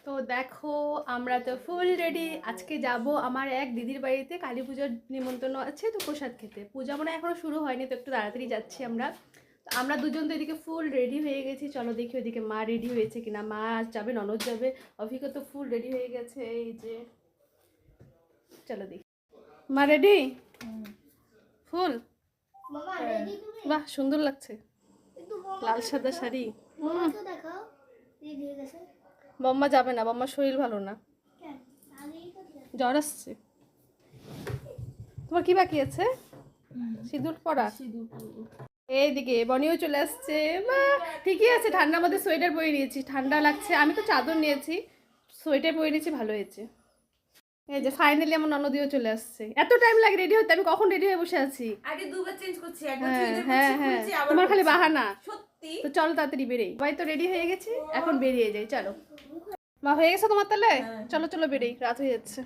তো দেখো আমরা তো ফুল রেডি। আজকে যাব আমার এক দিদির বাড়িতে, কালী পুজোর নিমন্ত্রণ আছে, তো প্রসাদ খেতে। পূজা মনে হয় এখনো শুরু হয়নি, তো একটু তাড়াতাড়ি যাচ্ছি আমরা। তো আমরা দুজন তো এদিকে ফুল রেডি হয়ে গেছি। চলো দেখি ওদিকে মা রেডি হয়েছে কিনা। মা যাবে, ননদ যাবে, অভিজ্ঞ তো ফুল রেডি হয়ে গেছে। এই যে চলো দেখি। মা রেডি? ফুল বাহ, সুন্দর লাগছে, লাল সাদা শাড়ি। বম্মা যাবে না, বম্মার শরীর ভালো না, জ্বর আসছে। তোমার কি বাকি আছে? সিঁদুর পরা। এইদিকে বনিও চলে আসছে। মা ঠিকই আছে, ঠান্ডার মধ্যে সোয়েটার পরে নিয়েছি, ঠান্ডা লাগছে। আমি তো চাদর নিয়েছি, সোয়েটার পরে নিয়েছি, ভালো হয়েছে। এই যে ফাইনালি আমার ননদিও চলে আসছে। এত টাইম লাগে রেডি হতে, আমি কখন রেডি হয়ে বসে আছি। আগে দুবার চেঞ্জ করছি, একবার হ্যাঁ চুড়িদার হ্যাঁ পরছি, হ্যাঁ, খুলছি, আবার তোমার খালি পরছি। বাহানা। সত্যি তো চলো তাড়াতাড়ি বেরেই, সবাই তো রেডি হয়ে গেছি, এখন বেরিয়ে যাই। চলো মা, হয়ে গেছে তোমার তাহলে? চলো চলো বেরেই, রাত হয়ে যাচ্ছে।